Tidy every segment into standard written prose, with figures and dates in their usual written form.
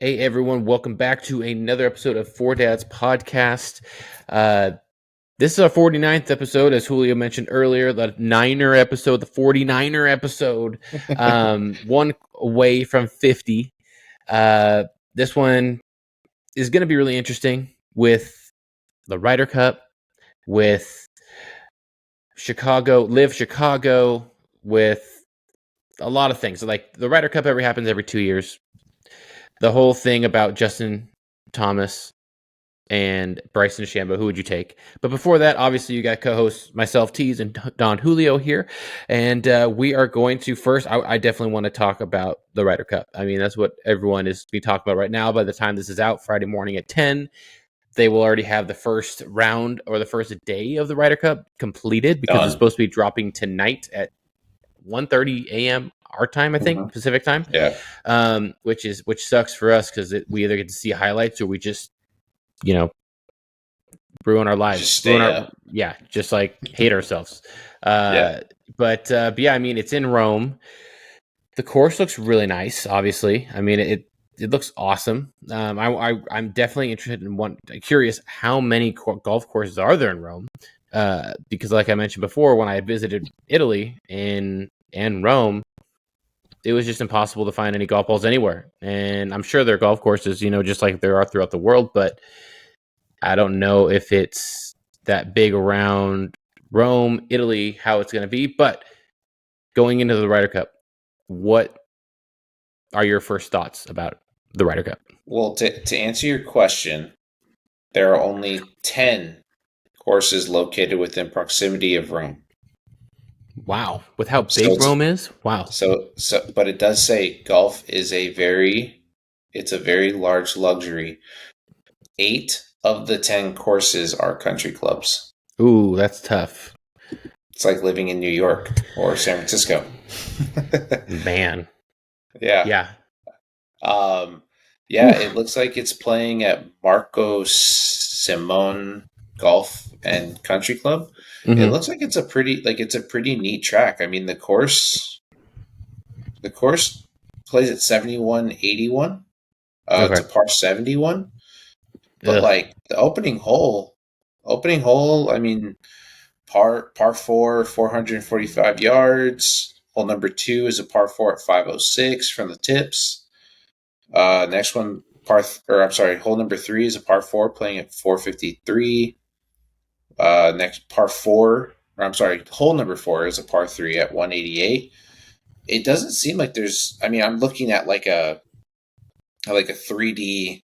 Hey everyone, welcome back to another episode of Four Dads Podcast. This is our 49th episode, as Julio mentioned earlier, the Niner episode, the 49er episode, one away from 50. This one is going to be really interesting with the Ryder Cup, with Live Chicago, with a lot of things. Like the Ryder Cup happens every 2 years. The whole thing about Justin Thomas and Bryson DeChambeau, who would you take? But before that, obviously, you got co-hosts myself, Tease, and Don Julio here. And we are going to first, I definitely want to talk about the Ryder Cup. I mean, that's what everyone is being talked about right now. By the time this is out, Friday morning at 10, they will already have the first round or the first day of the Ryder Cup completed because it's supposed to be dropping tonight at 1:30 a.m. our time, I think, Pacific time. Yeah. Which sucks for us because we either get to see highlights or we just, ruin our lives. Just stay up. Just like hate ourselves. But yeah, I mean, it's in Rome. The course looks really nice. Obviously, I mean, it looks awesome. I'm definitely interested in curious how many golf courses are there in Rome? Because, like I mentioned before, when I had visited Italy and Rome, it was just impossible to find any golf balls anywhere. And I'm sure there are golf courses, just like there are throughout the world, but I don't know if it's that big around Rome, Italy, how it's going to be. But going into the Ryder Cup, what are your first thoughts about the Ryder Cup? Well, to answer your question, there are only 10 courses located within proximity of Rome. Wow. With how big Rome is? Wow. But it does say golf is a very large luxury. 8 of the 10 courses are country clubs. Ooh, that's tough. It's like living in New York or San Francisco. Man. Yeah. It looks like it's playing at Marco Simone Golf and Country Club. Mm-hmm. It looks like it's a pretty neat track. I mean, the course plays at 71-81. It's a par 71. But like the opening hole, I mean, par 4, 445 yards. Hole number 2 is a par 4 at 506 from the tips. Next one, hole number 3 is a par 4 playing at 453. Hole number 4 is a par 3 at 188. It doesn't seem like there's. I mean, I'm looking at like a 3D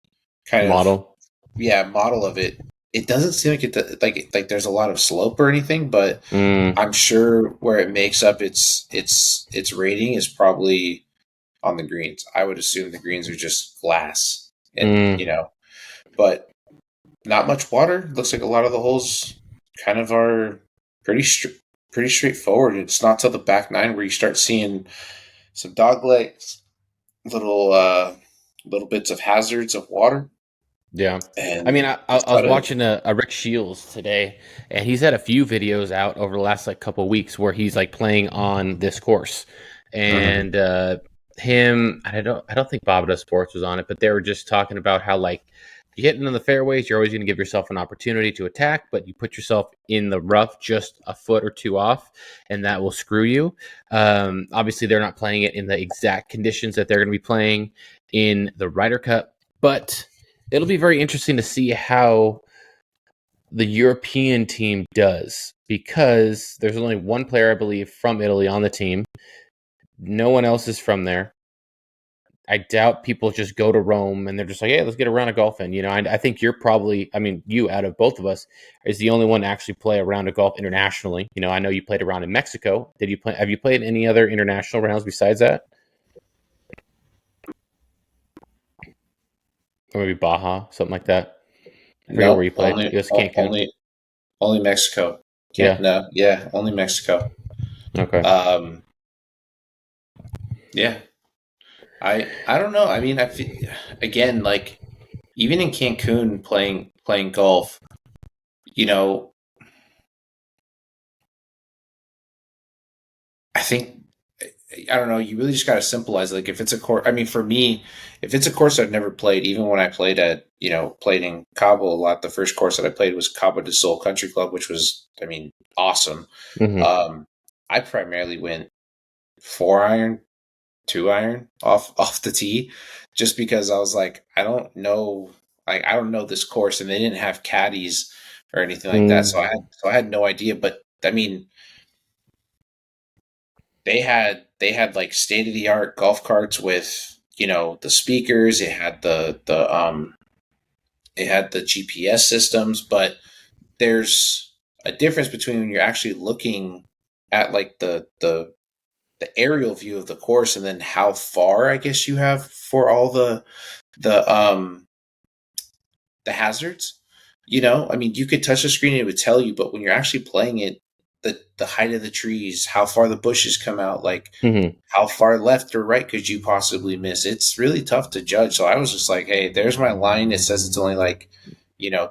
kind model. Model of it. It doesn't seem like there's a lot of slope or anything, but I'm sure where it makes up its rating is probably on the greens. I would assume the greens are just glass, and but not much water. Looks like a lot of the holes kind of are pretty straightforward. It's not till the back 9 where you start seeing some dog legs, little bits of hazards of water. Yeah. And I mean, I was watching a Rick Shields today, and he's had a few videos out over the last couple of weeks where he's playing on this course. And him, I don't think Bob Does Sports was on it, but they were just talking about how you hit into the fairways, you're always going to give yourself an opportunity to attack, but you put yourself in the rough just a foot or two off, and that will screw you. Obviously, they're not playing it in the exact conditions that they're going to be playing in the Ryder Cup, but it'll be very interesting to see how the European team does, because there's only one player, I believe, from Italy on the team. No one else is from there. I doubt people just go to Rome and they're just like, hey, let's get a round of golf in. I think you're probably, you out of both of us is the only one to actually play a round of golf internationally. I know you played a round in Mexico. Have you played any other international rounds besides that? Or maybe Baja, something like that. I forget where you played. Only Mexico. Only Mexico. Okay. Yeah. I don't know. I mean, I feel, again, even in Cancun playing golf, I think I don't know. You really just got to symbolize. Like if it's a course, I mean, for me, if it's a course I've never played, even when I played played in Cabo a lot, the first course that I played was Cabo de Sol Country Club, which was, I mean, awesome. Mm-hmm. I primarily went 4-iron, 2-iron off the tee, just because I was like, I don't know this course, and they didn't have caddies or anything like that, so I had no idea. But I mean, they had like state of the art golf carts with the speakers. It had the GPS systems, but there's a difference between when you're actually looking at like the aerial view of the course and then how far I guess you have for all the the hazards. I mean, you could touch the screen and it would tell you, but when you're actually playing it, the height of the trees, how far the bushes come out, like Mm-hmm. how far left or right could you possibly miss? It's really tough to judge. So I was just like, hey, there's my line. It says it's only like,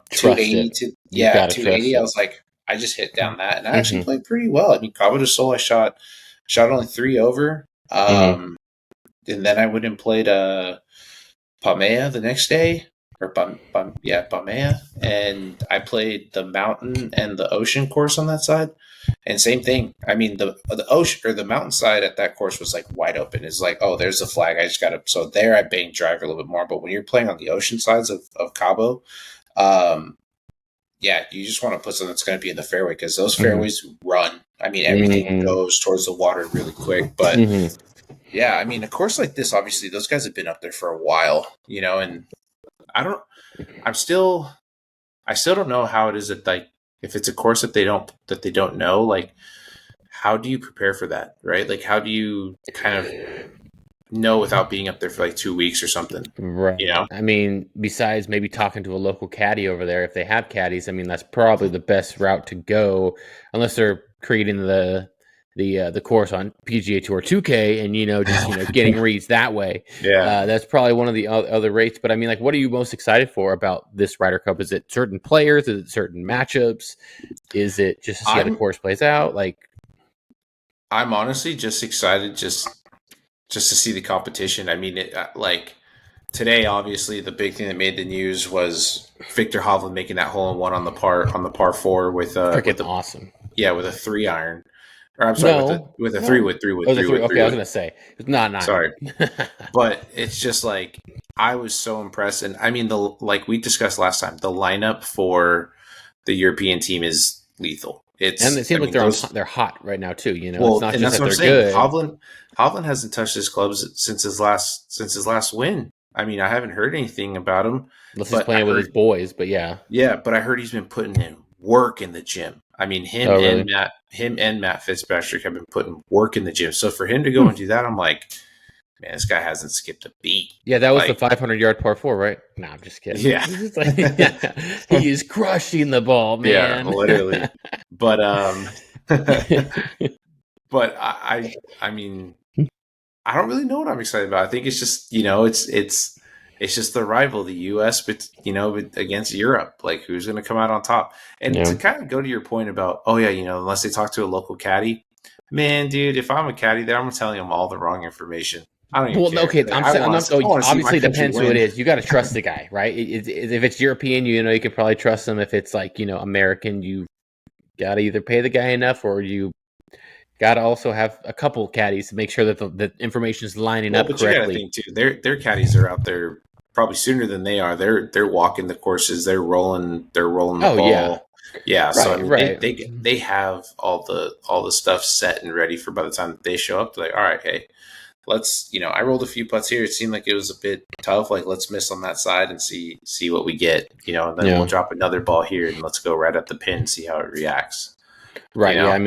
Trust 280 it. to, You yeah, got to trust 280. I it. was like, I just hit down that and I actually Mm-hmm. played pretty well. I mean, Cabo de Sol, I shot only 3 over. Mm-hmm. And then I went and played Pamea the next day, or Pamea, and I played the mountain and the ocean course on that side, and same thing. I mean, the ocean or the mountain side at that course was like wide open. It's like, oh, there's the flag. I just got to. So there, I banged driver a little bit more. But when you're playing on the ocean sides of Cabo, um, yeah, you just want to put something that's going to be in the fairway because those fairways run. I mean, everything Mm-hmm. goes towards the water really quick, but Mm-hmm. yeah, I mean, a course like this, obviously, those guys have been up there for a while, and I don't, I'm still, I still don't know how it is that like if it's a course that they don't know, like how do you prepare for that, right? Like how do you kind of know without being up there for like 2 weeks or something, Right. I mean, besides maybe talking to a local caddy over there, if they have caddies, I mean, that's probably the best route to go, unless they're creating the course on PGA Tour 2K and just getting reads that way. Yeah, That's probably one of the other rates. But I mean, like, what are you most excited for about this Ryder Cup? Is it certain players? Is it certain matchups? Is it just to see how the I'm course plays out? Like, I'm honestly just excited just to see the competition. I mean, like today, obviously, the big thing that made the news was Victor Hovland making that hole in one on the par four freaking with a awesome. yeah with a 3-iron. Or I'm sorry, No, with a three no. wood, three wood, Oh, the three three. wood, three Okay, I was wood. gonna say it's not an iron. Sorry, but it's just like I was so impressed, and I mean the like we discussed last time, the lineup for the European team is lethal. And it I seems like mean those they're hot right now too. It's well, not and just that's that what I'm they're saying. good. Hovland hasn't touched his clubs since his last win. I mean, I haven't heard anything about him, Unless he's but I playing with his heard boys, but yeah. yeah, but I heard he's been putting in work in the gym. I mean, Oh, really? him and Matt Fitzpatrick have been putting work in the gym. So for him to go Hmm. and do that, I'm like, man, this guy hasn't skipped a beat. Yeah, that was the Like, 500-yard par four, right? No, I'm just kidding. yeah, It's like, yeah, he is crushing the ball, yeah, man. literally. But but I mean, I don't really know what I'm excited about. I think it's just it's just the rival, the U.S. but against Europe, like who's going to come out on top. And to Yeah. kind of go to your point about unless they talk to a local caddy, man, dude, if I'm a caddy there, I'm telling them all the wrong information. I don't even Well, care. okay, Like, I'm saying I'm not. Oh, I want to see my obviously, it country depends who it win. is. You got to trust the guy, right? If it's European, you can probably trust them. If it's like American, you got to either pay the guy enough, or you got to also have a couple caddies to make sure that the information is lining Well, up but you got to correctly. think too. Their caddies are out there probably sooner than they are. They're walking the courses. They're rolling the Oh yeah, ball. Yeah. So I right, mean, right. they have all the stuff set and ready for by the time that they show up. They're like, all right, hey, let's I rolled a few putts here. It seemed like it was a bit tough. Like let's miss on that side and see what we get. And then we'll Yeah, drop another ball here and let's go right at the pin and see how it reacts. right. Yeah, I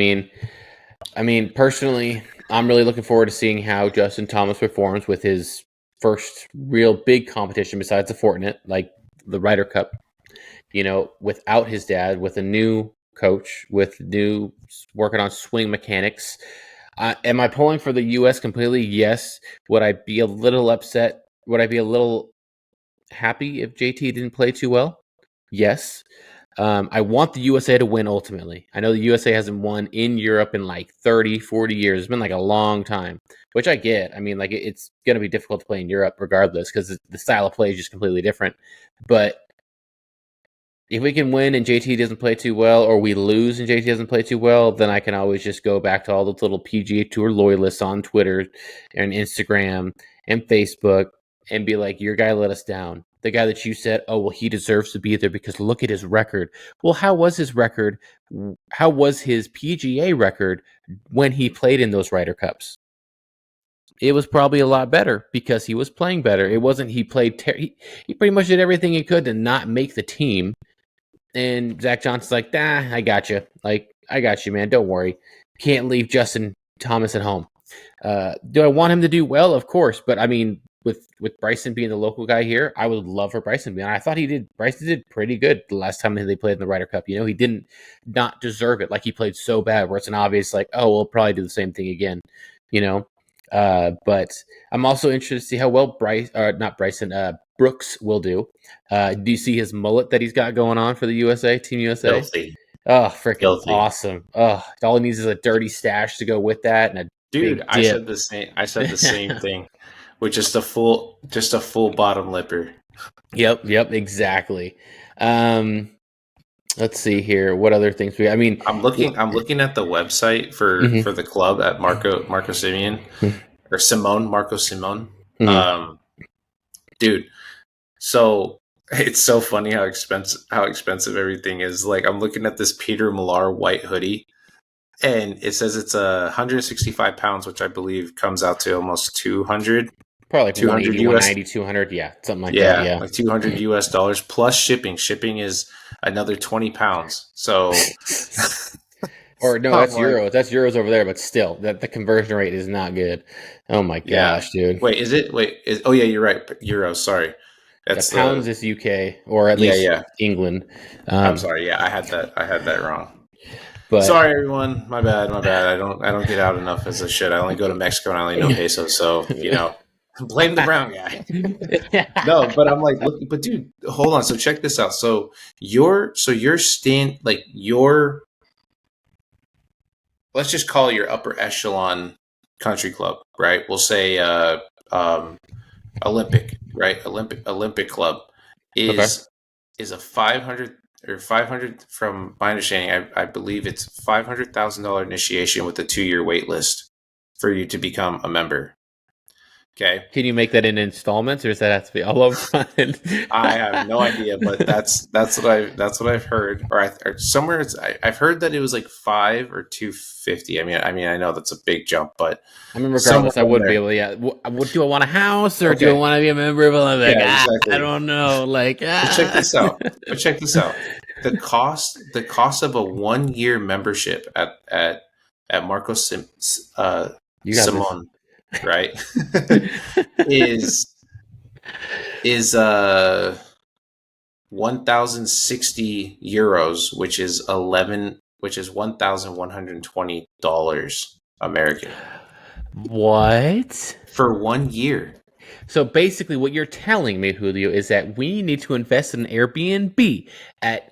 mean, personally, I'm really looking forward to seeing how Justin Thomas performs with his first real big competition besides the Fortinet, like the Ryder Cup. Without his dad, with a new coach, with new working on swing mechanics. Am I pulling for the U.S. completely? Yes. Would I be a little upset? Would I be a little happy if JT didn't play too well? Yes. I want the USA to win ultimately. I know the USA hasn't won in Europe in like 30, 40 years. It's been like a long time, which I get. I mean, like it's going to be difficult to play in Europe regardless because the style of play is just completely different. But if we can win and JT doesn't play too well, or we lose and JT doesn't play too well, then I can always just go back to all the little PGA Tour loyalists on Twitter and Instagram and Facebook and be like, your guy let us down. The guy that you said, oh, well, he deserves to be there because look at his record. Well, how was his record? How was his PGA record when he played in those Ryder Cups? It was probably a lot better because he was playing better. It wasn't he played he pretty much did everything he could to not make the team. And Zach Johnson's like, I got you. Like, I got you, man. Don't worry. Can't leave Justin Thomas at home. Do I want him to do well? Of course. But I mean, with Bryson being the local guy here, I would love for Bryson to be on. I thought Bryson did pretty good the last time they played in the Ryder Cup. You know, he didn't not deserve it. Like he played so bad where it's an obvious like, oh, we'll probably do the same thing again, you know? But I'm also interested to see how well Brooks will do. Do you see his mullet that he's got going on for the USA, Team USA? Filthy. Oh, freaking awesome. Oh, all he needs is a dirty stash to go with that and a Dude, big I dip. said the same thing. With just a full bottom lipper. Yep, exactly. Let's see here. What other things I mean, I'm looking at the website for the club at Marco Simeon or Simone, Marco Simone. Dude, so it's so funny how expensive everything is. Like I'm looking at this Peter Millar white hoodie, and it says it's 165 pounds, which I believe comes out to almost 200. Probably 200 US, 190, 200, yeah, something like that. Yeah, like $200 US plus shipping. Shipping is another 20 pounds. So, or no, that's euros. That's euros over there, but still, that the conversion rate is not good. Oh my gosh, dude! Wait, is it? Oh yeah, you're right. Euros. Sorry, that's pounds is UK or at least England. I'm sorry. Yeah, I had that wrong. But, sorry, everyone. My bad. I don't get out enough as I should. I only go to Mexico and I only know pesos. So you know. Blame the brown guy. No, but I'm like, look, but dude, hold on. So check this out. So your let's just call it your upper echelon country club, right? We'll say Olympic, right? Olympic club is a 500 from my understanding. I believe it's $500,000 initiation with a 2-year wait list for you to become a member. Okay. Can you make that in installments, or does that have to be all up front? I have no idea, but that's what I've heard, or somewhere I've heard that it was like 5 or 250. I mean, I know that's a big jump, but I mean, regardless, I wouldn't be able to. Yeah, do I want a house, or do I want to be a member of Olympic? Yeah, exactly. I don't know. Like, check this out. The cost of a 1-year membership at Marco Simone. Right, is 1,060 euros, which is $1,120 American. What? For 1 year. So basically, what you're telling me, Julio, is that we need to invest in Airbnb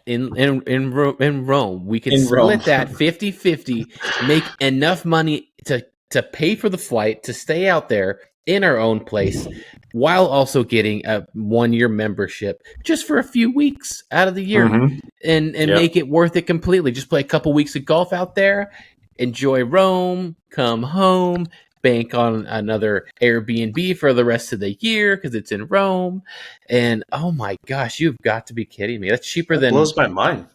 in Rome. We can split that 50-50, make enough money to pay for the flight, to stay out there in our own place, while also getting a 1-year membership just for a few weeks out of the year, and make it worth it completely. Just play a couple weeks of golf out there, enjoy Rome, come home, bank on another Airbnb for the rest of the year because it's in Rome. And oh my gosh, you've got to be kidding me! That's cheaper than blows my mind.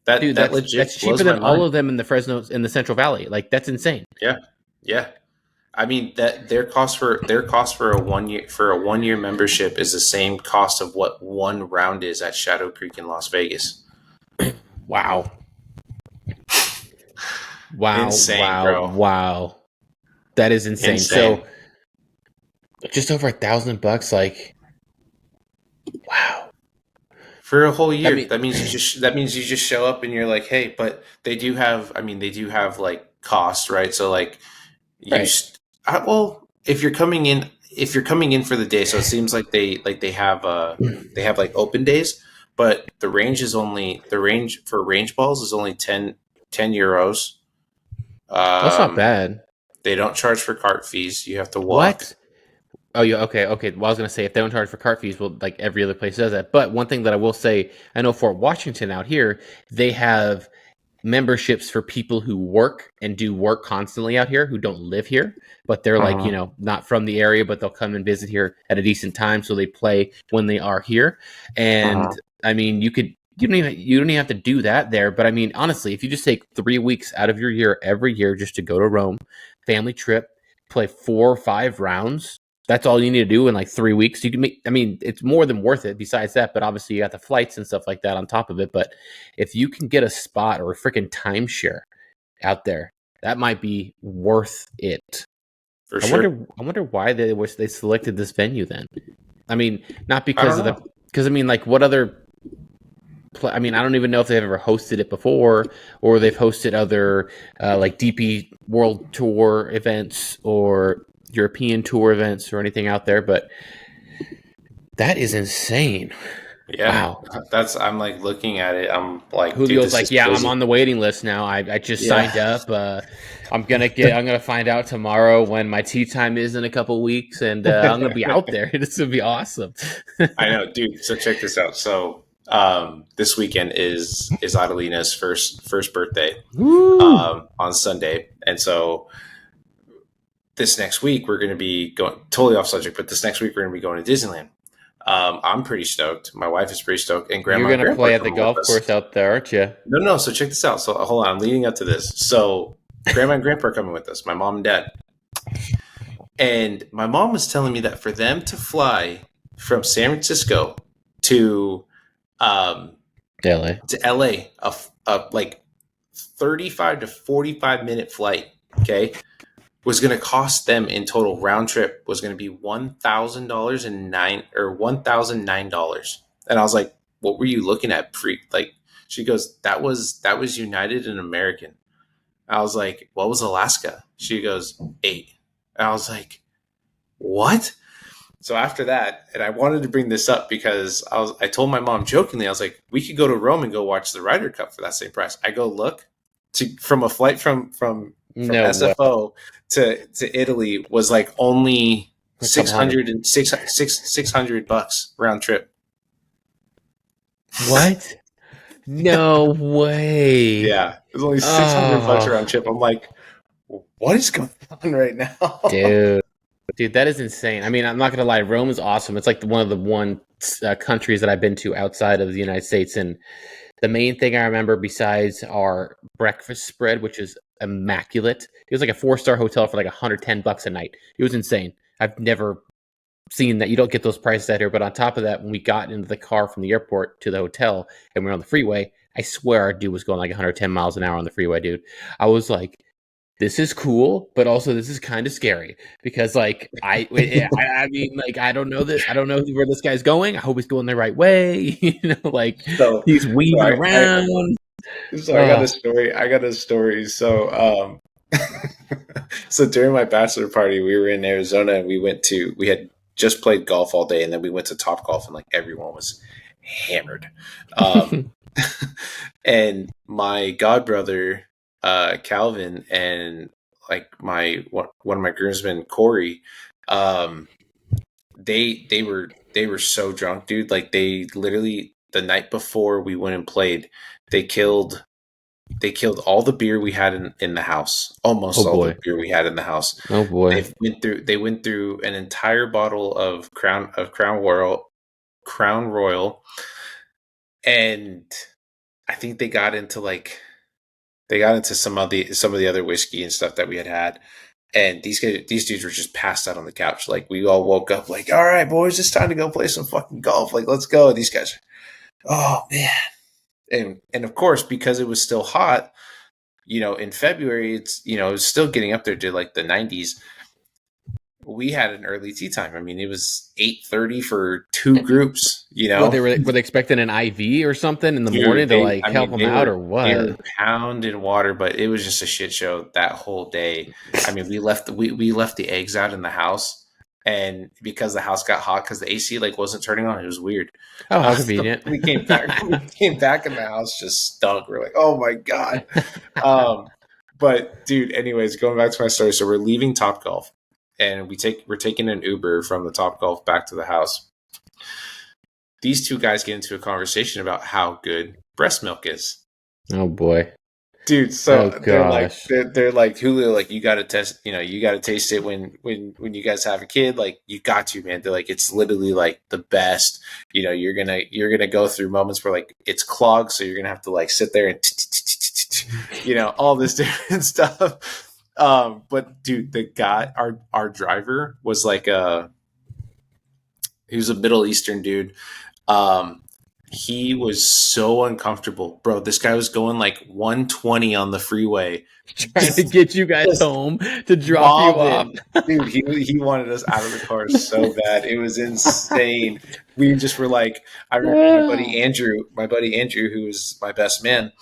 That's cheaper than all of them in the Fresno's in the Central Valley. Like that's insane. Yeah. I mean that their cost for a 1-year membership is the same cost of what one round is at Shadow Creek in Las Vegas. Wow. Insane, bro. Wow. That is insane. So just over $1,000, like, wow. For a whole year. That means you just show up and you're like, hey, but they do have like cost, right? So like if you're coming in for the day, so it seems like they have like open days, but the range for range balls is only 10 euros. That's not bad. They don't charge for cart fees. You have to walk. What? Oh, yeah. Okay. Well, I was gonna say if they don't charge for cart fees, well, like every other place does that. But one thing that I will say, I know Fort Washington out here, they have memberships for people who work and do work constantly out here who don't live here, but they're like, not from the area, but they'll come and visit here at a decent time, so they play when they are here. And I mean, you don't even have to do that there, but I mean, honestly, if you just take 3 weeks out of your year every year just to go to Rome, family trip, play 4 or 5 rounds, that's all you need to do in like 3 weeks. You can make, I mean, it's more than worth it besides that, but obviously you got the flights and stuff like that on top of it. But if you can get a spot or a freaking timeshare out there, that might be worth it. For sure. I wonder why they selected this venue then. I mean, not because because I mean, like what other I mean, I don't even know if they've ever hosted it before, or they've hosted other like DP World Tour events or European Tour events or anything out there. But that is insane. Yeah, wow. I'm like looking at it. I'm like, Julio's like, yeah, crazy. I'm on the waiting list now. I just signed up. I'm gonna find out tomorrow when my tea time is in a couple weeks, and I'm gonna be out there. This would be awesome. I know, dude. So check this out. So this weekend is Adelina's first birthday on Sunday, and so this next week we're going to be going totally off subject, but this next week we're going to be going to Disneyland. I'm pretty stoked. My wife is pretty stoked, and Grandma. You're going to play at the golf course out there, aren't you? No. So check this out. So hold on, I'm leading up to this. So Grandma and Grandpa are coming with us. My mom and Dad, and my mom was telling me that for them to fly from San Francisco to LA, a like 35 to 45 minute flight, okay, was going to cost them in total round trip was going to be $1,009. And I was like, what were you looking at? Like, she goes, that was United and American. I was like, what was Alaska? She goes, 8. And I was like, what? So after that, and I wanted to bring this up because I told my mom jokingly, I was like, we could go to Rome and go watch the Ryder Cup for that same price. I go look from a flight from SFO to Italy was like only $600 round trip. What? No way. Yeah, it was only $600 round trip. I'm like, what is going on right now, Dude, that is insane. I mean, I'm not gonna lie, Rome is awesome. It's like one of the countries that I've been to outside of the United States, and the main thing I remember besides our breakfast spread, which is immaculate, it was like a 4-star hotel for like $110 a night. It was insane. I've never seen that. You don't get those prices out here. But on top of that, when we got into the car from the airport to the hotel and we were on the freeway, I swear our dude was going like 110 miles an hour on the freeway, dude. I was like, this is cool, but also this is kind of scary because, like, I mean, like, I don't know this. I don't know where this guy's going. I hope he's going the right way. Like he's weaving around. I got a story. So, so during my bachelor party, we were in Arizona and we had just played golf all day, and then we went to Topgolf, and like everyone was hammered. And my godbrother, Calvin, and like one of my groomsmen, Corey, they were so drunk, dude. Like they literally the night before we went and played, they killed all the beer we had in the house. Almost all the beer we had in the house. Oh boy! They went through an entire bottle of Crown Royal, and I think they got into some of the other whiskey and stuff that we had, and these dudes were just passed out on the couch. Like we all woke up, like, all right, boys, it's time to go play some fucking golf. Like, let's go. And these guys, oh man, and of course, because it was still hot, in February, it's it was still getting up there to like the 90s. We had an early tea time. I mean, it was 8:30 for 2 groups. Were they expecting an IV or something in the morning to help them out, or what? They were pounding water, but it was just a shit show that whole day. I mean, we left the eggs out in the house, and because the house got hot because the AC like wasn't turning on, it was weird. Oh, how convenient! We came back. We came back, and the house just stunk. We're like, oh my god. But dude, anyways, going back to my story. So we're leaving Topgolf, and we're taking an Uber from the Topgolf back to the house. These two guys get into a conversation about how good breast milk is. Oh boy, dude! So they're like Julio, like you got to test, you got to taste it when you guys have a kid, like you got to, man. They're like, it's literally like the best. You're gonna go through moments where like it's clogged, so you're gonna have to like sit there and all this different stuff. But dude, the guy, our driver was like he was a Middle Eastern dude. He was so uncomfortable, bro. This guy was going like 120 on the freeway, trying to get you guys home to drop you off. Dude, he wanted us out of the car so bad. It was insane. We just were like, I remember my buddy Andrew, who was my best man.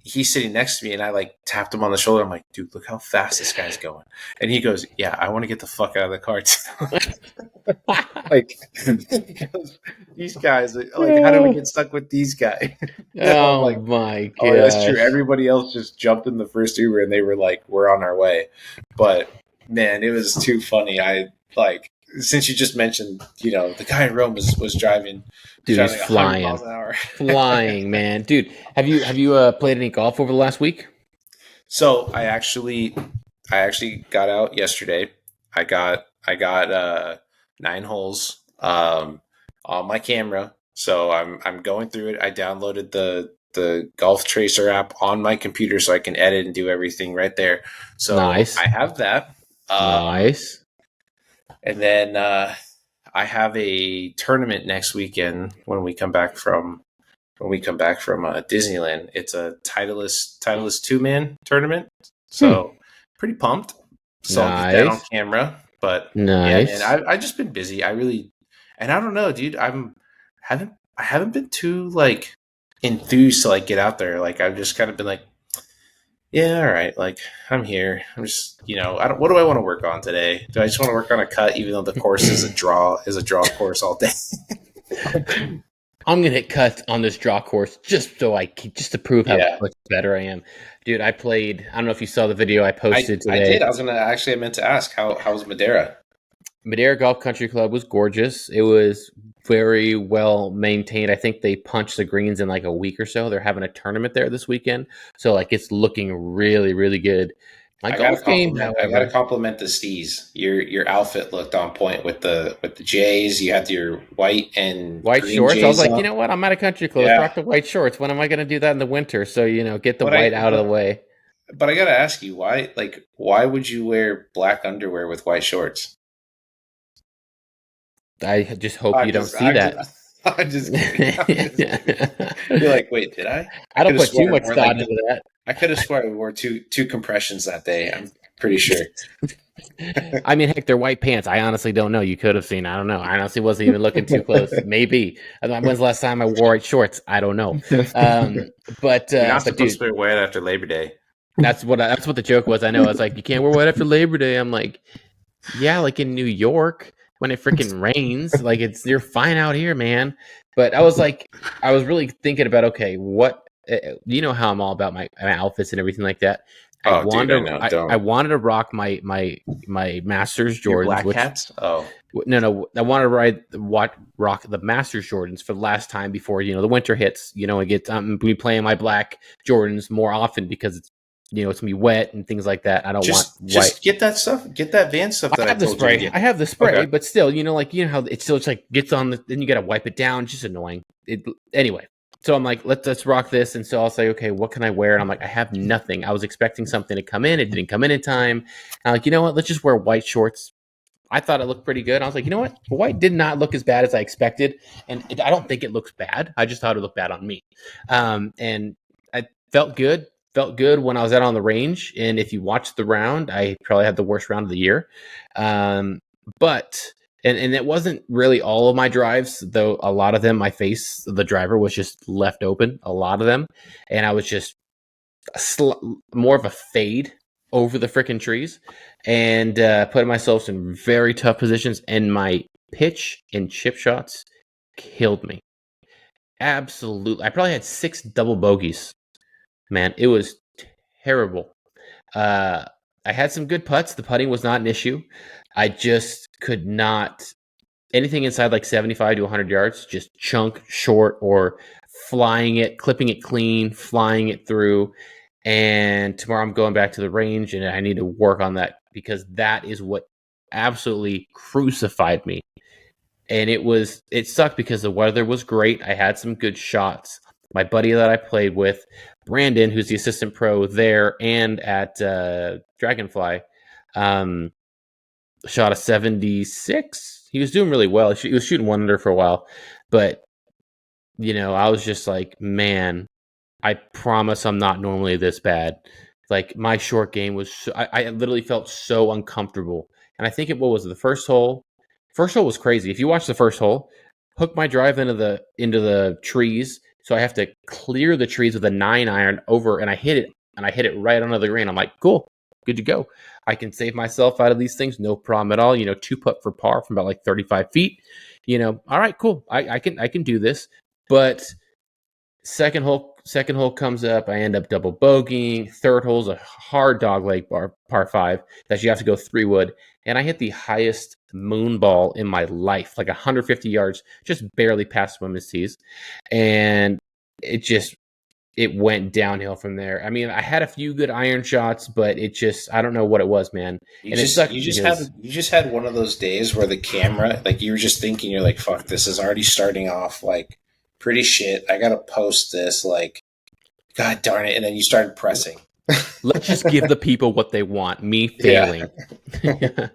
He's sitting next to me, and I like tapped him on the shoulder. I'm like, dude, look how fast this guy's going. And he goes, yeah, I want to get the fuck out of the car too. Like, these guys, like, how do we get stuck with these guys? Oh like, my god, oh, that's true. Everybody else just jumped in the first Uber, and they were like, we're on our way. But man, it was too funny. I like, since you just mentioned, the guy in Rome was driving. Dude, he's like flying, miles an hour. Flying, man. Dude, have you played any golf over the last week? So I actually got out yesterday. I got 9 holes on my camera. So I'm going through it. I downloaded the Golf Tracer app on my computer so I can edit and do everything right there. So nice. I have that. Nice. And then I have a tournament next weekend when we come back from Disneyland. It's a Titleist 2-man tournament. So pretty pumped. So I'll get that on camera. But nice. Yeah, and I've just been busy. I don't know, dude. I haven't been too like enthused to like get out there. Like I've just kind of been like, yeah, all right. Like I'm here. I'm just, what do I want to work on today? Do I just want to work on a cut, even though the course is a draw course all day? I'm gonna hit cuts on this draw course just to prove how much better I am, dude. I played. I don't know if you saw the video I posted today. I did. I meant to ask how was Madeira? Madeira Golf Country Club was gorgeous. It was very well maintained. I think they punched the greens in like a week or so. They're having a tournament there this weekend, so like it's looking really, really good. I gotta compliment the Stees. Your outfit looked on point with the J's. You had your white shorts. J's I was like, you know what? I'm at a country club. Yeah. Rock the white shorts. When am I going to do that in the winter? So get the white out of the way. But I gotta ask you, why would you wear black underwear with white shorts? I just hope you don't see that. I'm just kidding. You're like, wait, did I? I don't put too much thought into that. I could have sworn we wore two compressions that day. I'm pretty sure. I mean, heck, they're white pants. I honestly don't know. You could have seen. I don't know. I honestly wasn't even looking too close. Maybe. When's the last time I wore white shorts? I don't know. But you're not supposed to wear white after Labor Day. That's what the joke was. I know. It's like, you can't wear white after Labor Day. I'm like, yeah, like in New York when it freaking rains. Like you're fine out here, man. But I was really thinking about, okay, what, you know how I'm all about my outfits and everything like that. I wanted to rock my Masters Jordans. Your black hats? Oh. No. I wanted to rock the Masters Jordans for the last time before, the winter hits, and gets, be playing my black Jordans more often because it's, it's gonna be wet and things like that. I don't want white. Just get that stuff. Get that Van stuff that I told you to get. I have the spray, okay. But still, how it's still like gets on then you got to wipe it down. It's just annoying. Anyway. So I'm like, let's rock this. And so I'll say, okay, what can I wear? And I'm like, I have nothing. I was expecting something to come in. It didn't come in time. And I'm like, you know what? Let's just wear white shorts. I thought it looked pretty good. I was like, you know what? White did not look as bad as I expected. And I don't think it looks bad. I just thought it looked bad on me. And I felt good. Felt good when I was out on the range. And if you watched the round, I probably had the worst round of the year. But... And it wasn't really all of my drives, though a lot of them, the driver was just left open, a lot of them. And I was just more of a fade over the freaking trees and putting myself in very tough positions. And my pitch and chip shots killed me. Absolutely. I probably had 6 double bogeys. Man, it was terrible. I had some good putts. The putting was not an issue. I just could not anything inside like 75 to 100 yards, just chunk short or flying it, clipping it clean, flying it through. And tomorrow I'm going back to the range and I need to work on that because that is what absolutely crucified me. And it sucked because the weather was great. I had some good shots. My buddy that I played with, Brandon, who's the assistant pro there and at Dragonfly, shot a 76. He was doing really well. He was shooting 1 under for a while. But, I was just like, man, I promise I'm not normally this bad. Like, my short game was, I literally felt so uncomfortable. And I think what was it, the first hole? First hole was crazy. If you watch the first hole, hook my drive into the trees. So I have to clear the trees with a 9-iron over, and I hit it right onto the green. I'm like, cool, good to go. I can save myself out of these things, no problem at all. 2-putt for par from about like 35 feet. All right, cool. I can do this. But second hole comes up. I end up double bogeying. Third hole's a hard dog leg par 5 that you have to go 3-wood. And I hit the highest moon ball in my life, like 150 yards, just barely past women's tees. And it went downhill from there. I mean, I had a few good iron shots, but I don't know what it was, man. You just had one of those days where the camera, like you were just thinking, you're like, fuck, this is already starting off like pretty shit. I gotta post this, like, god darn it. And then you started pressing. Let's just give the people what they want. Me failing. Yeah.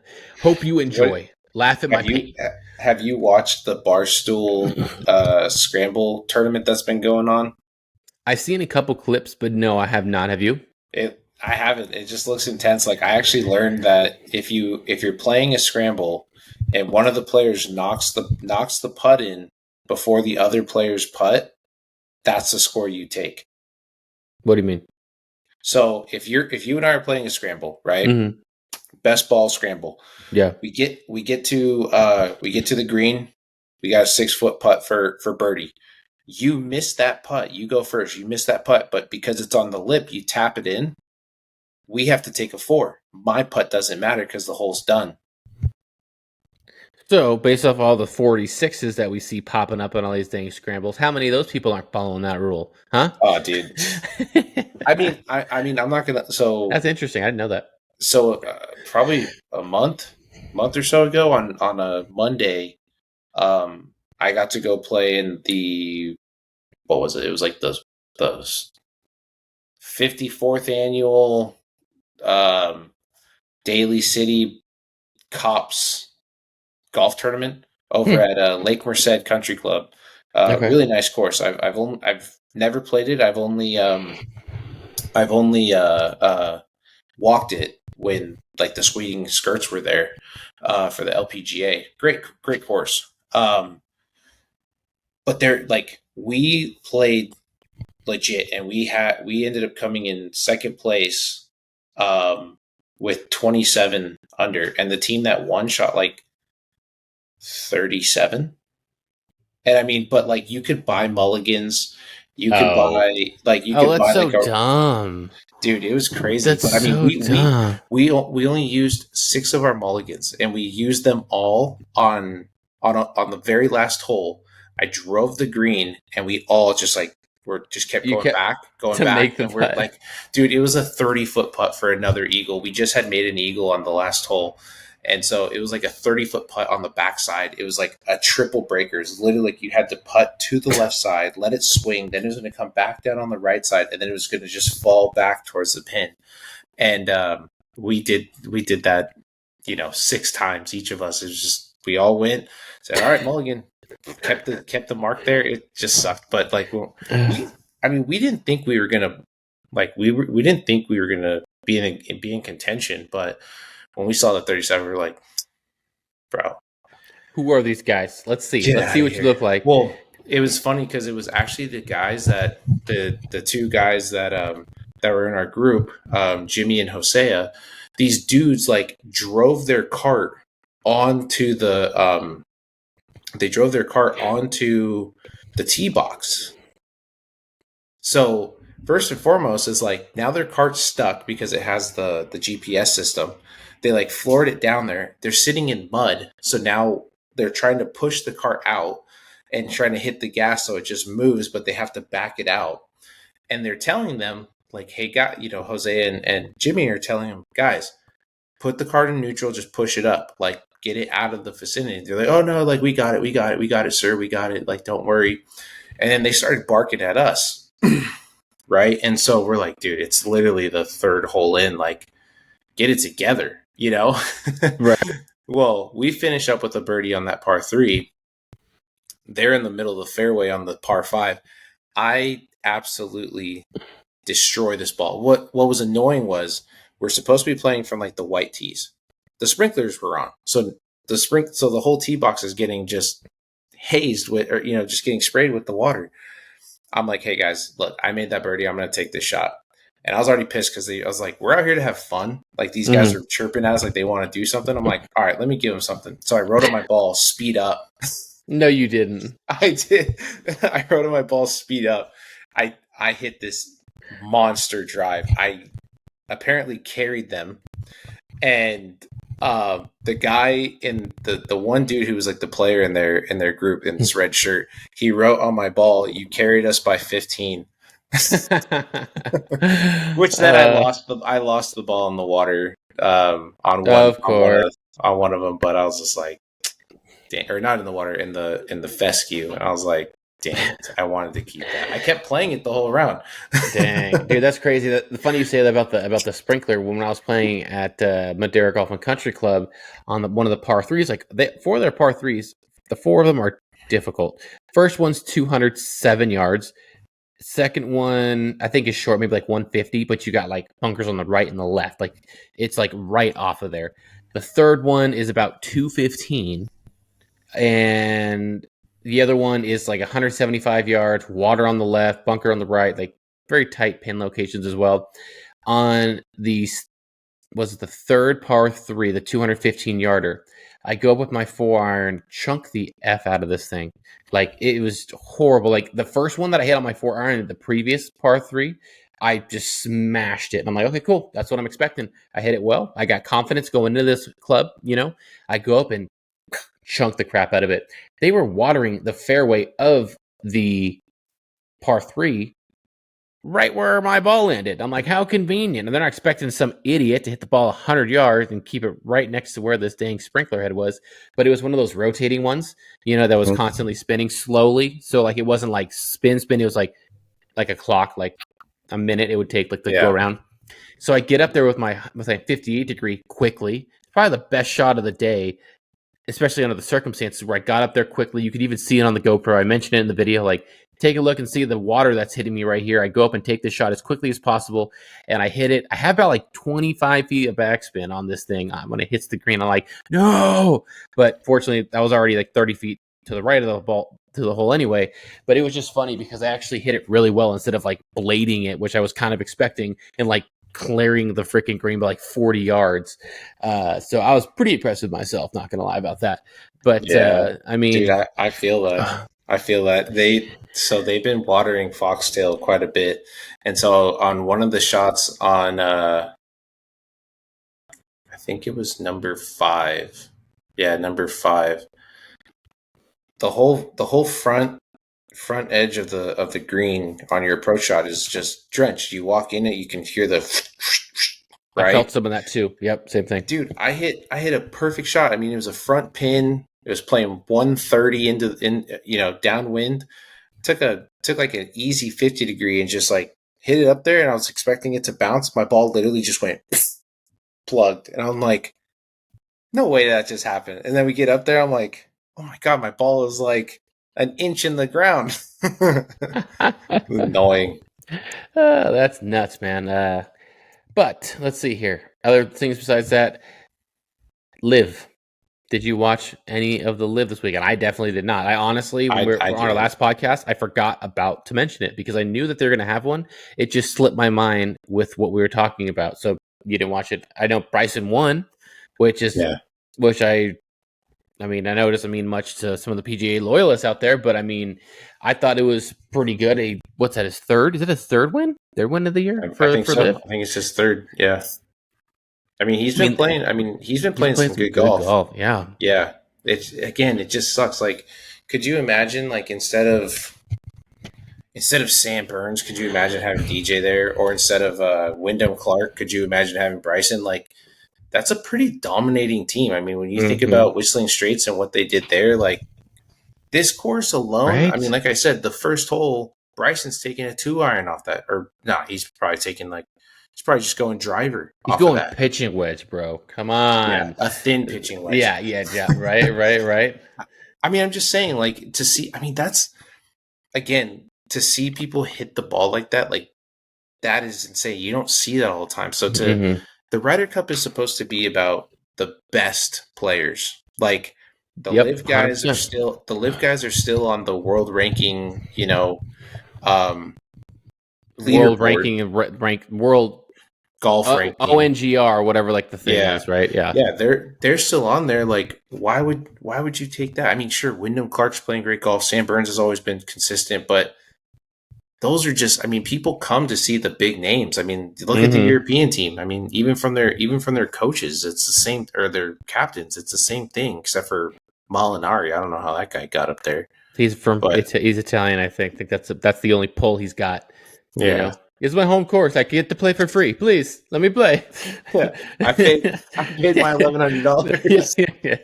Hope you enjoy. Laugh at my pain. Have you watched the Barstool Scramble tournament that's been going on? I've seen a couple clips, but no, I have not. Have you? I haven't. It just looks intense. Like, I actually learned that if you're playing a scramble and one of the players knocks the putt in before the other player's putt, that's the score you take. What do you mean? So if you and I are playing a scramble, right? Mm-hmm. Best ball scramble. Yeah. We get to the green. We got a 6-foot putt for birdie. You miss that putt. You go first. You miss that putt, but because it's on the lip, you tap it in. We have to take a 4. My putt doesn't matter because the hole's done. So, based off all the 46s that we see popping up on all these dang scrambles, how many of those people aren't following that rule? Huh? Oh, dude. I mean, I'm not gonna. So that's interesting. I didn't know that. So probably a month or so ago on a Monday, I got to go play in what was it? It was like the 54th annual Daly City Cops golf tournament over at Lake Merced Country Club. Okay. Really nice course. I've never played it. I've only walked it when like the swinging skirts were there for the LPGA. Great course. But we played legit, and we ended up coming in second place with 27 under, and the team that won shot like 37. And I mean, but like you could buy mulligans. You could buy that's so dumb. Dude, it was crazy. That's but I mean, we only used 6 of our mulligans, and we used them all on the very last hole. I drove the green, and we all just kept going back, and we're like, dude, it was a 30-foot putt for another eagle. We just had made an eagle on the last hole, and so it was like a 30-foot putt on the backside. It was like a triple breaker. It's literally like you had to putt to the left side, let it swing, then it was going to come back down on the right side, and then it was going to just fall back towards the pin. And we did that, 6 times each of us. It was just, we all went, said, all right, mulligan. Kept the mark there. It just sucked, but like, we didn't think we were gonna we didn't think we were gonna be in contention. But when we saw the 37, we were like, bro, who are these guys? Let's see what you look like. Well, it was funny because it was actually the guys that the 2 guys that that were in our group, Jimmy and Hosea, these dudes like drove their cart onto the tee box. So first and foremost is like now their cart's stuck because it has the GPS system. They like floored it down there. They're sitting in mud, so now they're trying to push the cart out and trying to hit the gas so it just moves, but they have to back it out. And they're telling them like, "Hey, Jose and Jimmy are telling them, guys, put the cart in neutral, just push it up, like get it out of the vicinity." They're like, "Oh no, like we got it, sir, we got it, like don't worry." And then they started barking at us, right? And so we're like, "Dude, it's literally the third hole in, like get it together, you know?" Right. Well, we finish up with a birdie on that par 3. They're in the middle of the fairway on the par 5. I absolutely destroy this ball. What was annoying was we're supposed to be playing from like the white tees. The sprinklers were on, so the whole tee box is getting just hazed with, or just getting sprayed with the water. I'm like, "Hey guys, look, I made that birdie. I'm gonna take this shot." And I was already pissed because I was like, "We're out here to have fun. Like these guys are chirping at us like they want to do something." I'm like, "All right, let me give them something." So I wrote on my ball, "Speed up." No, you didn't. I did. I wrote on my ball, "Speed up." I hit this monster drive. I apparently carried them, and the guy in the one dude who was like the player in their group in this red shirt, he wrote on my ball, "You carried us by 15." Which then I lost the ball in the water on one of them, but I was just like, "Dang," or not in the water, in the fescue, and I was like, "Damn it, I wanted to keep that." I kept playing it the whole round. Dang, dude, that's crazy. The funny you say that about the sprinkler. When I was playing at Madeira Golf and Country Club on one of the par 3s, like for their par 3s, the 4 of them are difficult. First one's 207 yards. Second one, I think, is short, maybe like 150, but you got like bunkers on the right and the left. Like it's like right off of there. The third one is about 215, and the other one is like 175 yards, water on the left, bunker on the right, like very tight pin locations as well. On the was the third par 3, the 215 yarder. I go up with my 4-iron, chunk the F out of this thing. Like it was horrible. Like the first one that I hit on my 4-iron, the previous par 3, I just smashed it. And I'm like, okay, cool. That's what I'm expecting. I hit it well. I got confidence going into this club. I go up and chunk the crap out of it. They were watering the fairway of the par 3 right where my ball landed. I'm like, how convenient. And they're not expecting some idiot to hit the ball 100 yards and keep it right next to where this dang sprinkler head was. But it was one of those rotating ones, that was constantly spinning slowly. So like it wasn't like spin. It was like a clock, like a minute it would take like to go around. So I get up there with my 58 degree quickly. Probably the best shot of the day, especially under the circumstances where I got up there quickly. You could even see it on the GoPro. I mentioned it in the video, like take a look and see the water that's hitting me right here. I go up and take this shot as quickly as possible, and I hit it. I have about like 25 feet of backspin on this thing. When it hits the green, I'm like, no! But fortunately, that was already like 30 feet to the right of the ball, to the hole anyway. But it was just funny because I actually hit it really well instead of like blading it, which I was kind of expecting, and like clearing the freaking green by like 40 yards. So I was pretty impressed with myself, not going to lie about that. But I mean, dude, I feel that. I feel that they've been watering foxtail quite a bit, and so on one of the shots on, I think it was number 5. Yeah, number 5. The whole front edge of the green on your approach shot is just drenched. You walk in it, you can hear the right. I felt some of that too. Yep, same thing. Dude, I hit a perfect shot. I mean, it was a front pin. It was playing 130 downwind. Took like an easy 50 degree and just like hit it up there, and I was expecting it to bounce. My ball literally just went plugged, and I'm like, no way that just happened. And then we get up there, I'm like, oh my god, my ball is like an inch in the ground. Annoying. That's nuts, man. But let's see here. Other things besides that, live. Did you watch any of the live this weekend? I definitely did not. I honestly, when we were on our last podcast, I forgot to mention it because I knew that they're going to have one. It just slipped my mind with what we were talking about. So you didn't watch it. I know Bryson won, which I mean, I know it doesn't mean much to some of the PGA loyalists out there, but I mean, I thought it was pretty good. What's that? His third? Is it his third win? Their win of the year I think so. Liv? I think it's his third. Yeah. I mean, he's been playing some good golf. Yeah. Yeah. It just sucks. Like, could you imagine, like, instead of Sam Burns, could you imagine having DJ there? Or instead of Wyndham Clark, could you imagine having Bryson? Like, that's a pretty dominating team. I mean, when you think about Whistling Straits and what they did there, like, this course alone, right? I mean, like I said, the first hole, Bryson's taking a 2-iron off that. Or, no, he's probably just going driver. He's going pitching wedge, bro. Come on. Yeah, a thin pitching wedge. Yeah. Right. I mean, I'm just saying, like, to see, I mean, that's, again, to see people hit the ball like that is insane. You don't see that all the time. So the Ryder Cup is supposed to be about the best players. Like, the live guys 100%. are still on the world ranking, world ranking and world golf ranking, ONGR, whatever, like the thing is, right? Yeah, they're still on there. Like, why would you take that? I mean, sure, Wyndham Clark's playing great golf. Sam Burns has always been consistent, but those are just, I mean, people come to see the big names. I mean, look at the European team. I mean, even from their coaches, it's the same, or their captains, it's the same thing, except for Molinari. I don't know how that guy got up there. He's Italian, I think. That's the only pull he's got. Yeah. You know? It's my home course. I get to play for free. Please let me play. Yeah. I paid my $1,100. Yeah.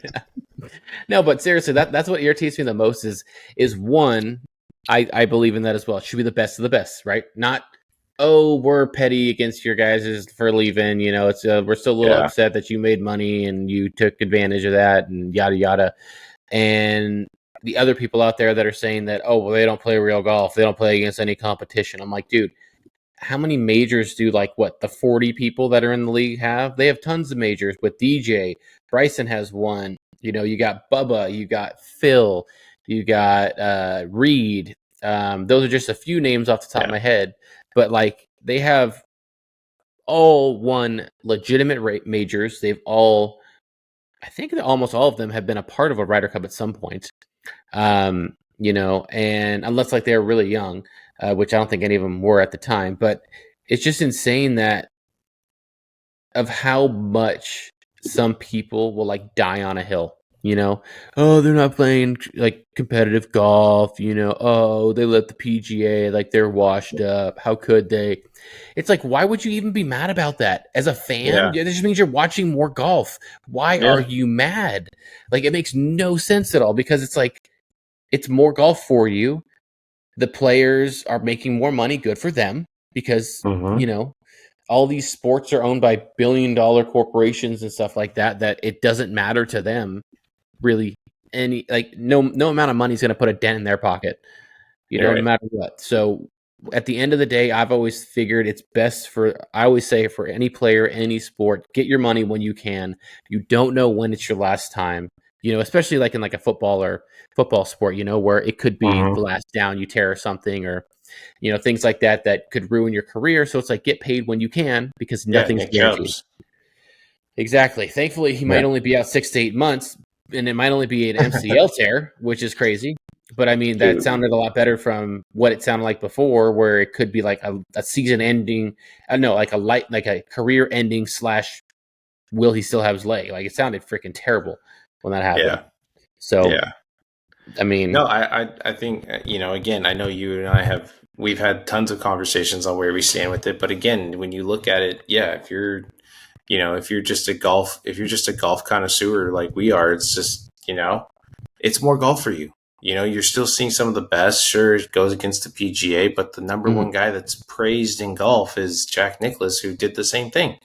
No, but seriously, that's what irritates me the most is one. I believe in that as well. It should be the best of the best, right? Not, we're petty against your guys for leaving. You know, it's we're still a little upset that you made money and you took advantage of that and yada yada. And the other people out there that are saying that, they don't play real golf. They don't play against any competition. I'm like, dude, how many majors do the 40 people that are in the league have? They have tons of majors with DJ. Bryson has one. You know, you got Bubba, you got Phil, you got Reed. Those are just a few names off the top of my head. But they have all won legitimate majors. They've all, I think that almost all of them have been a part of a Ryder Cup at some point. You know, and unless they were really young, which I don't think any of them were at the time, but it's just insane that of how much some people will die on a hill, you know, they're not playing competitive golf, you know, they let the PGA, they're washed up. How could they? It's why would you even be mad about that as a fan? It just means you're watching more golf. Why are you mad? It makes no sense at all because it's more golf for you. The players are making more money. Good for them because, you know, all these sports are owned by billion-dollar corporations and stuff like that, that it doesn't matter to them really any, no amount of money is going to put a dent in their pocket, you know, no matter what. So at the end of the day, I've always figured it's best I always say for any player, any sport, get your money when you can. You don't know when it's your last time. You know, especially in a football sport, you know, where it could be the last down you tear or something, or, you know, things like that could ruin your career. So it's get paid when you can because nothing's guaranteed. Exactly. Thankfully, he might only be out 6 to 8 months, and it might only be an MCL tear, which is crazy. But I mean, that sounded a lot better from what it sounded like before, where it could be a season ending. I don't know, a career ending / will he still have his leg? It sounded freaking terrible when that happened. Yeah. So, I mean, no, I think, you know, again, I know you and I we've had tons of conversations on where we stand with it. But again, when you look at it, if you're just a golf connoisseur like we are, it's just, you know, it's more golf for you. You know, you're still seeing some of the best. Sure, it goes against the PGA, but the number one guy that's praised in golf is Jack Nicklaus, who did the same thing.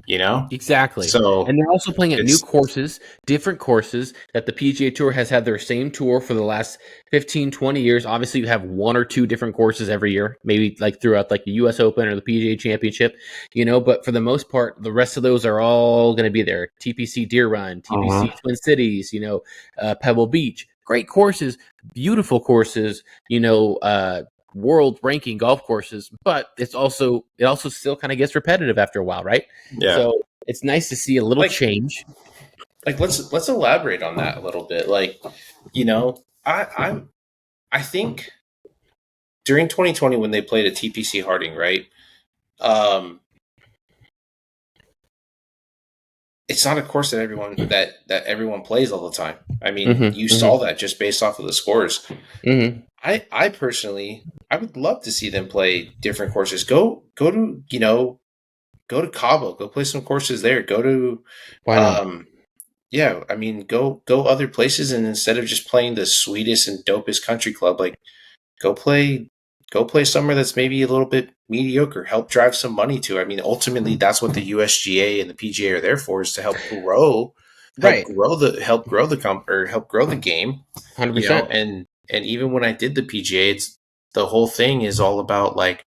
Exactly. So And they're also playing at new courses, different courses that the PGA Tour has had their same tour for the last 15, 20 years. Obviously, you have one or two different courses every year, maybe like throughout like the US Open or the PGA Championship, but for the most part, the rest of those are all going to be there. TPC Deer Run, TPC Twin Cities, Pebble Beach. Great courses, beautiful courses, world ranking golf courses, but it also still kind of gets repetitive after a while, right? Yeah. So it's nice to see a little change. Like let's elaborate on that a little bit. Like, I think during 2020 when they played at TPC Harding, right? It's not a course that everyone plays all the time. I mean, you saw that just based off of the scores. I personally, I would love to see them play different courses. Go to Cabo, go play some courses there. Go to, why not? Yeah, I mean, go other places, and instead of just playing the sweetest and dopest country club, like go play somewhere that's maybe a little bit mediocre. Help drive some money to. I mean, ultimately, that's what the USGA and the PGA are there for, is to help grow, help grow the game. 100%. And even when I did the PGA, it's the whole thing is all about like,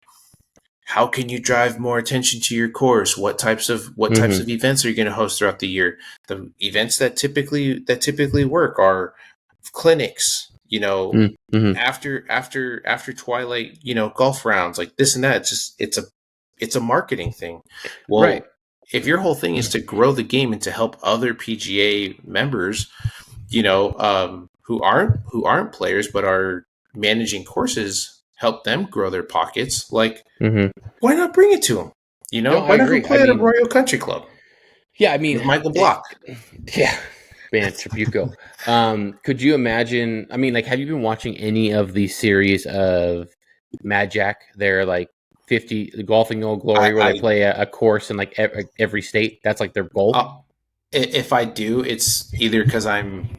how can you drive more attention to your course? What types of events are you going to host throughout the year? The events that typically work are clinics, after twilight, golf rounds, like this and that. It's a marketing thing. Well, if your whole thing is to grow the game and to help other PGA members, who aren't players but are managing courses, help them grow their pockets, like why not bring it to them? Why not play at a Royal Country Club? Yeah, I mean, with Michael Block. Man, Tribuco. Could you imagine? I mean, like, have you been watching any of the series of Mad Jack? They're like 50 Golfing No Glory, where they play a course in like every state. That's like their goal. If I do, it's either because I'm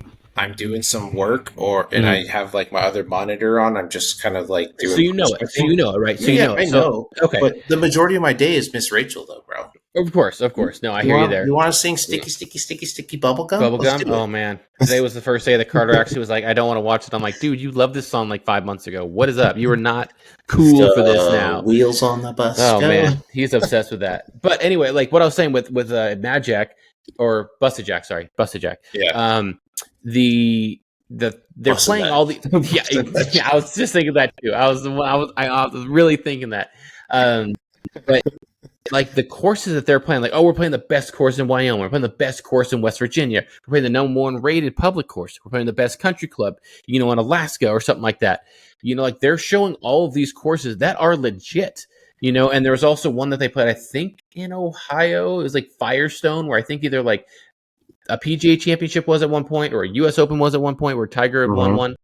doing some work and I have like my other monitor on. I'm just kind of like doing. So you know it. So you know it, right? So yeah, I know. Okay. But the majority of my day is Miss Rachel, though, bro. Of course. No, I hear you there. You want to sing "Sticky, Sticky, Sticky, Sticky Bubblegum"? Bubblegum? Oh man, today was the first day that Carter actually was like, "I don't want to watch it." I'm like, "Dude, you loved this song like 5 months ago. What is up? You are not cool for this now." Wheels on the bus. Oh man, he's obsessed with that. But anyway, like what I was saying with Mad Jack or Busted Jack, sorry, Busted Jack. Yeah. They're playing all the yeah. I was just thinking that too. I was really thinking that. But like the courses that they're playing, like, oh, we're playing the best course in Wyoming, we're playing the best course in West Virginia, we're playing the number one rated public course, we're playing the best country club, in Alaska or something like that. Like they're showing all of these courses that are legit. And there was also one that they played, I think in Ohio. It was like Firestone, where I think either like a PGA Championship was at one point, or a US Open was at one point, where Tiger had won one.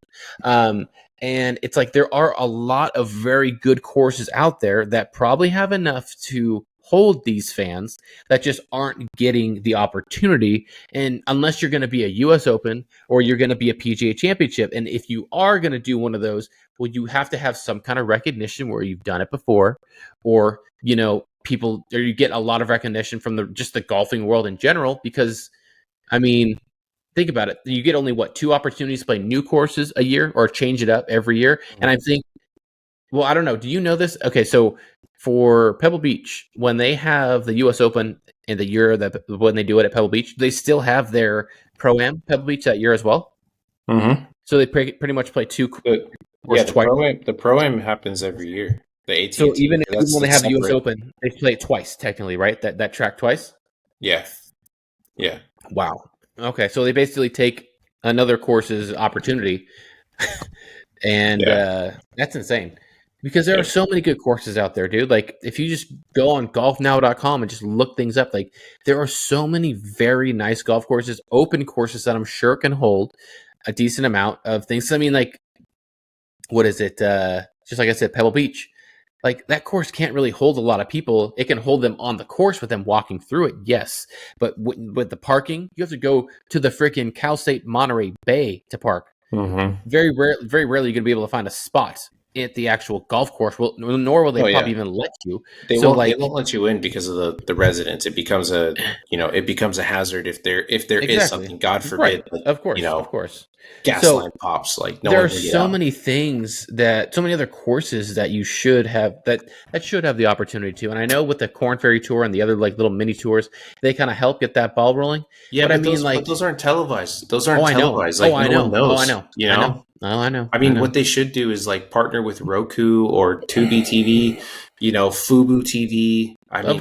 And it's like there are a lot of very good courses out there that probably have enough to hold these fans that just aren't getting the opportunity. And unless you're going to be a US Open or you're going to be a PGA Championship, and if you are going to do one of those, well, you have to have some kind of recognition where you've done it before, or people, or you get a lot of recognition from just the golfing world in general. Because I mean, think about it. You get only 2 opportunities to play new courses a year or change it up every year. And I think, well, I don't know. Do you know this? Okay, so for Pebble Beach, when they have the US Open in the year that when they do it at Pebble Beach, they still have their Pro-Am Pebble Beach that year as well. So they pretty much play 2 courses twice. The Pro-Am happens every year. The AT&T. So even when they have the US Open, they play it twice technically, right? That track twice. Yeah. Wow. Okay, so they basically take another course's opportunity, and that's insane. Because there are so many good courses out there, dude. Like, if you just go on golfnow.com and just look things up, like, there are so many very nice golf courses, open courses that I'm sure can hold a decent amount of things. I mean, like, what is it? Just like I said, Pebble Beach. Like, that course can't really hold a lot of people. It can hold them on the course with them walking through it, yes. But with the parking, you have to go to the freaking Cal State Monterey Bay to park. Very rarely you're going to be able to find a spot at the actual golf course. Well, nor will they probably even let you. They won't let you in because of the residents. It becomes a hazard if there is something, God forbid, right. Of course. Gas line pops. Like there are so many things so many other courses that you should have that should have the opportunity to. And I know with the Corn Ferry Tour and the other like little mini tours, they kind of help get that ball rolling. Yeah, but those aren't televised. Those aren't televised. Like no one knows. I know. You know? I know. I mean, what they should do is like partner with Roku or Tubi TV, Fubo TV. I mean,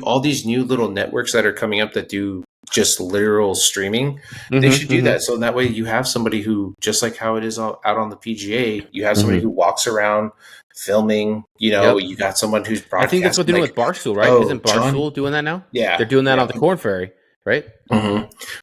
all these new little networks that are coming up that do just literal streaming. They should do that. So that way you have somebody who, just like how it is out on the PGA, you have somebody who walks around filming. You got someone who's broadcasting. I think that's what they're doing with Barstool, right? Isn't Barstool doing that now? Yeah, they're doing that on the Corn Ferry, right?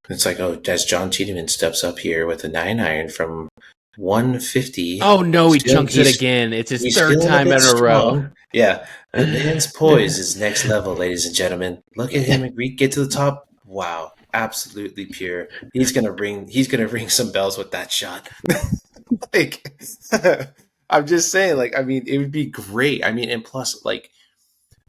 It's like, as John Tiedemann steps up here with a 9-iron from 150. Oh no, he chunks it again. It's his third time in a row. Yeah, the man's poise is next level, ladies and gentlemen. Look at him get to the top. Wow, absolutely pure. He's gonna ring some bells with that shot. Like, I'm just saying, like, I mean, it would be great. I mean, and plus, like,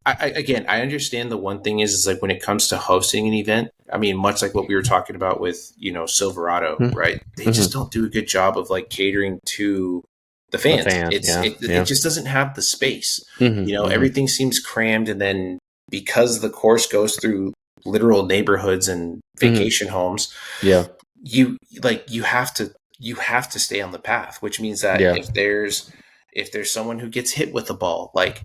I understand the one thing is like when it comes to hosting an event, I mean, much like what we were talking about with, Silverado, right? They just don't do a good job of like catering to the fans. It just doesn't have the space. Everything seems crammed. And then because the course goes through literal neighborhoods and vacation homes, you have to stay on the path, which means that if there's someone who gets hit with the ball, like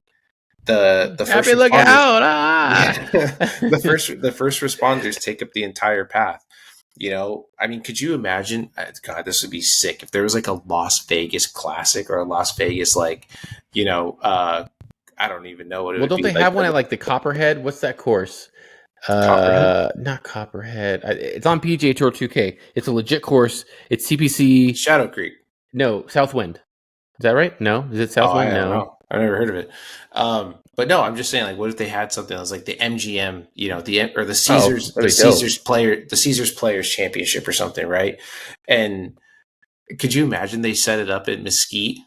the first look out! the first responders take up the entire path. I mean, could you imagine? God, this would be sick if there was like a Las Vegas Classic or a Las Vegas I don't even know what it would be. Well, don't they have one at like the Copperhead? What's that course? Not Copperhead. It's on PGA Tour 2K. It's a legit course. It's CPC Shadow Creek. No, Southwind. Is that right? No, is it Southwind? No, I've never heard of it. But no, I'm just saying, like, what if they had something that was like the MGM, the Caesars, the Caesars Players Championship or something, right? And could you imagine they set it up at Mesquite?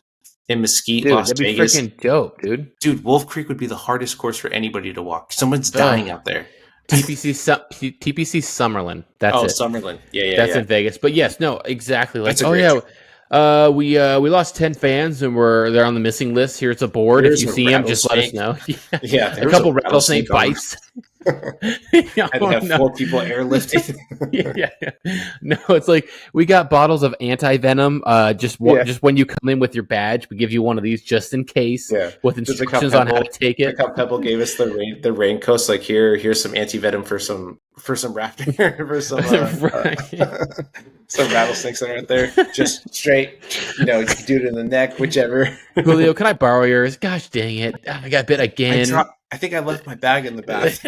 In Mesquite, dude, Las Vegas. That'd be freaking dope, dude. Dude, Wolf Creek would be the hardest course for anybody to walk. Someone's dying out there. TPC Summerlin. That's it. Summerlin. Yeah. That's in Vegas. But yes, no, exactly. Like, we lost 10 fans and they're on the missing list. Here's a board. If you see them, just let us know. Yeah, a couple rattlesnake bites. Have 4 people airlifted. yeah. No, it's like we got bottles of anti-venom. Just when you come in with your badge, we give you one of these just in case. Yeah. With instructions on how to take it. Like how Pebble gave us the raincoats. Like here's some anti-venom for some rafting for some some rattlesnakes that are out there. Just straight. You can do it in the neck, whichever. Julio, can I borrow yours? Gosh dang it! I got bit again. I think I left my bag in the bath.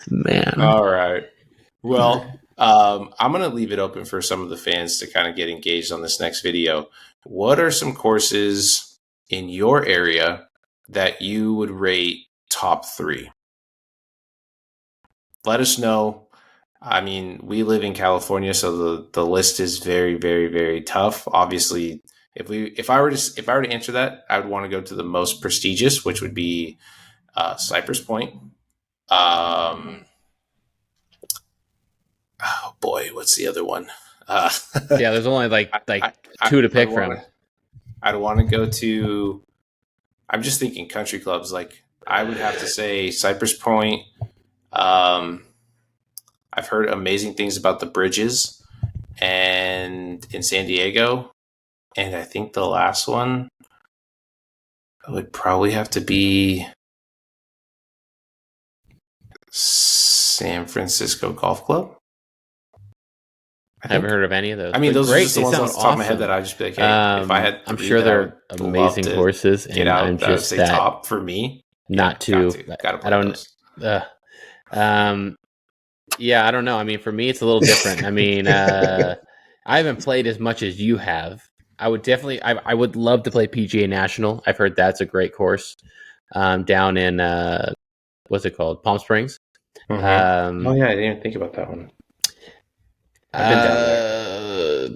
Man. All right. Well, I'm going to leave it open for some of the fans to kind of get engaged on this next video. What are some courses in your area that you would rate top 3? Let us know. I mean, we live in California, so the list is very, very, very tough. Obviously, if I were to answer that, I would want to go to the most prestigious, which would be Cypress Point. Oh boy, what's the other one? There's only like 2 to pick from. I'd want to go to. I'm just thinking country clubs. Like I would have to say Cypress Point. I've heard amazing things about the Bridges, and in San Diego. And I think the last one would probably have to be San Francisco Golf Club. I haven't heard of any of those. I mean, those are just the ones off the top of my head that I just be like, hey, if I had, I'm sure they're amazing courses. And I'm just say top for me. I don't. Yeah, I don't know. I mean, for me, it's a little different. I mean, I haven't played as much as you have. I would definitely. I would love to play PGA National. I've heard that's a great course down in what's it called, Palm Springs. Mm-hmm. I didn't even think about that one. I've been down there.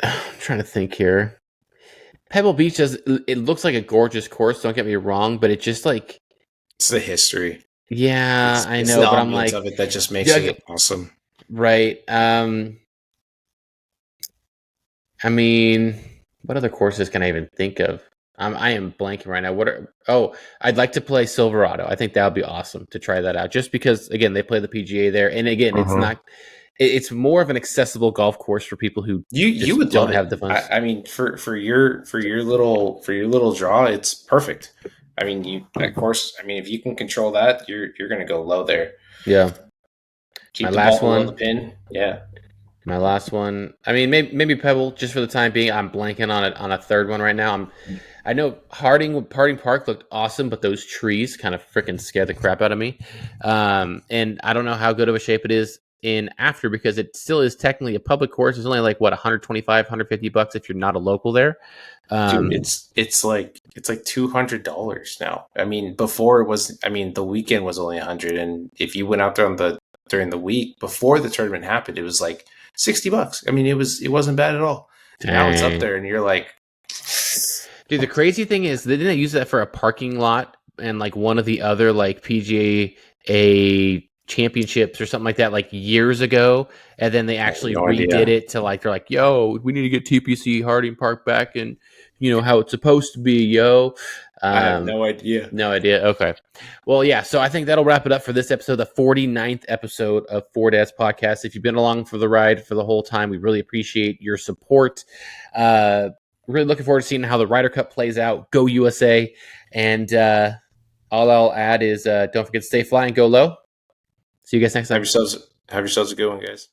I'm trying to think here. Pebble Beach it looks like a gorgeous course. Don't get me wrong, but it just like it's the history. Yeah, I It's know, the but I'm ambience like, of it that just makes it awesome. Right. I mean, what other courses can I even think of? I am blanking right now. I'd like to play Silverado. I think that would be awesome to try that out. Just because, again, they play the PGA there, and again, it's more of an accessible golf course for people who you would don't love have it. the funds. I mean, for your little draw, it's perfect. I mean, of course. I mean, if you can control that, you're going to go low there. Yeah. Keep the ball below the pin. Yeah. My last one. I mean, maybe Pebble just for the time being. I'm blanking on a third one right now. I know Harding Park looked awesome, but those trees kind of freaking scared the crap out of me. And I don't know how good of a shape it is in after because it still is technically a public course. It's only like what $125, $150 if you're not a local there. Dude, it's like $200 now. I mean, before it was. I mean, the weekend was only 100, and if you went out there during the week before the tournament happened, it was like $60. I mean, it wasn't bad at all. Dang. Now it's up there, and you're like, dude. The crazy thing is they didn't use that for a parking lot and like one of the other like PGA championships or something like that like years ago, and then they actually redid it to like they're like, yo, we need to get TPC Harding Park back and how it's supposed to be, yo. I have no idea. No idea. Okay. Well, yeah. So I think that'll wrap it up for this episode, the 49th episode of Fore Dads Podcast. If you've been along for the ride for the whole time, we really appreciate your support. Really looking forward to seeing how the Ryder Cup plays out. Go USA. And all I'll add is don't forget to stay fly and go low. See you guys next time. Have yourselves a good one, guys.